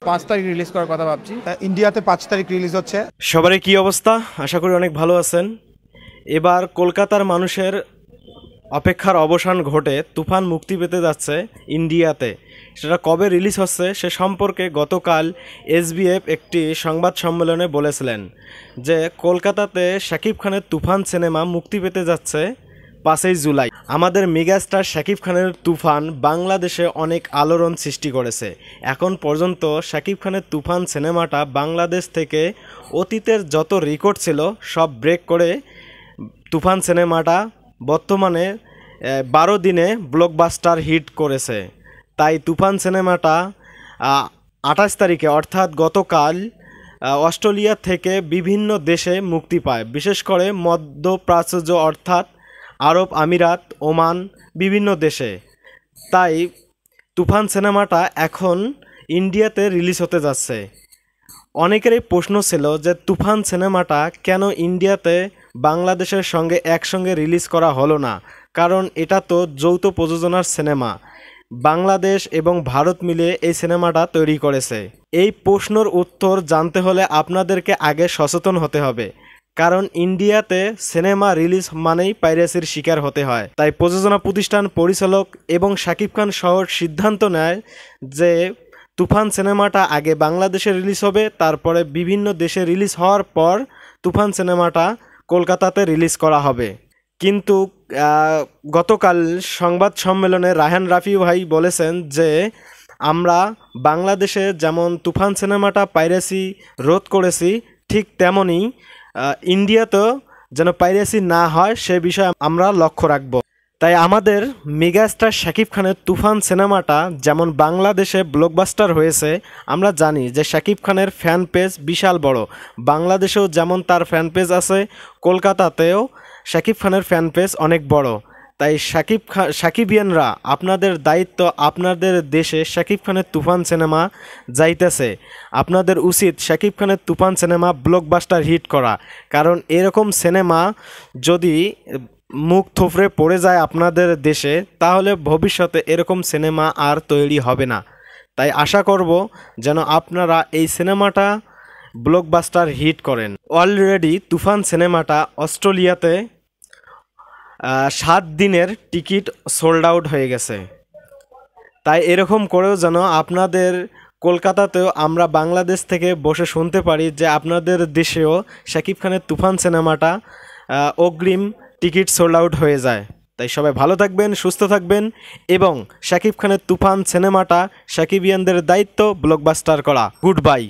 5 তারিখ রিলিজ করার কথা ভাবছি। ইন্ডিয়াতে 5 তারিখ রিলিজ হচ্ছে। সবারই কি অবস্থা? আশা করি অনেক ভালো আছেন। এবার কলকাতার মানুষের অপেক্ষার অবসান ঘটে তুফান মুক্তি পেতে যাচ্ছে ইন্ডিয়াতে। সেটা কবে রিলিজ হচ্ছে সে সম্পর্কে গতকাল এসবিএফ একটি সংবাদ সম্মেলনে বলেছিলেন যে কলকাতাতে শাকিব খানের তুফান সিনেমা মুক্তি পেতে যাচ্ছে 5ই জুলাই। আমাদের মেগাস্টার শাকিব খানের তুফান বাংলাদেশে অনেক আলোড়ন সৃষ্টি করেছে। এখন পর্যন্ত শাকিব খানের তুফান সিনেমাটা বাংলাদেশ থেকে অতীতের যত রেকর্ড ছিল সব ব্রেক করে তুফান সিনেমাটা বর্তমানে 12 দিনে ব্লকবাস্টার হিট করেছে। তাই তুফান সিনেমাটা 28 তারিখে অর্থাৎ গতকাল অস্ট্রেলিয়া থেকে বিভিন্ন দেশে মুক্তি পায়, বিশেষ করে মধ্যপ্রাচ্য অর্থাৎ আরব আমিরাত, ওমান, বিভিন্ন দেশে। তাই তুফান সিনেমাটা এখন ইন্ডিয়াতে রিলিজ হতে যাচ্ছে। অনেকেরই প্রশ্ন ছিল যে তুফান সিনেমাটা কেন ইন্ডিয়াতে বাংলাদেশের সঙ্গে একসঙ্গে রিলিজ করা হলো না, কারণ এটা তো যৌথ প্রযোজনার সিনেমা। বাংলাদেশ এবং ভারত মিলে এই সিনেমাটা তৈরি করেছে। এই প্রশ্নের উত্তর জানতে হলে আপনাদেরকে আগে সচেতন হতে হবে, কারণ ইন্ডিয়াতে সিনেমা রিলিজ মানেই পাইরেসির শিকার হতে হয়। তাই প্রযোজনা প্রতিষ্ঠান, পরিচালক এবং শাকিব খান সহ সিদ্ধান্ত নেয় যে তুফান সিনেমাটা আগে বাংলাদেশে রিলিজ হবে, তারপরে বিভিন্ন দেশে রিলিজ হওয়ার পর তুফান সিনেমাটা কলকাতাতে রিলিজ করা হবে। কিন্তু গতকাল সংবাদ সম্মেলনে রায়হান রাফি ভাই বলেছেন যে আমরা বাংলাদেশে যেমন তুফান সিনেমাটা পাইরেসি রোধ করেছি, ঠিক তেমনই ইন্ডিয়াতেও যেন পাইরেসি না হয় সে বিষয়ে আমরা লক্ষ্য রাখব। তাই আমাদের মেগাস্টার শাকিব খানের তুফান সিনেমাটা যেমন বাংলাদেশে ব্লকবাস্টার হয়েছে, আমরা জানি যে শাকিব খানের ফ্যান পেজ বিশাল বড়। বাংলাদেশেও যেমন তার ফ্যান পেজ আছে, কলকাতাতেও শাকিব খানের ফ্যান পেজ অনেক বড়। তাই শাকিবিয়ানরা আপনাদের দায়িত্ব, আপনাদের দেশে শাকিব খানের তুফান সিনেমা যাইতেছে, আপনাদের উচিত শাকিব খানের তুফান সিনেমা ব্লকবাস্টার হিট করা। কারণ এরকম সিনেমা যদি মুখ থুবড়ে পড়ে যায় আপনাদের দেশে, তাহলে ভবিষ্যতে এরকম সিনেমা আর তৈরি হবে না। তাই আশা করব যেন আপনারা এই সিনেমাটা ব্লকবাস্টার হিট করেন। অলরেডি তুফান সিনেমাটা অস্ট্রেলিয়াতে 7 দিনের টিকিট সোল্ড আউট হয়ে গেছে। তাই এরকম করেও যেন আপনাদের কলকাতাতেও আমরা বাংলাদেশ থেকে বসে শুনতে পারি যে আপনাদের দেশেও শাকিব খানের তুফান সিনেমাটা অগ্রিম টিকিট সোল্ড আউট হয়ে যায়। তাই সবাই ভালো থাকবেন, সুস্থ থাকবেন এবং শাকিব খানের তুফান সিনেমাটা শাকিবিয়ানদের দায়িত্ব ব্লকবাস্টার করা। Good bye.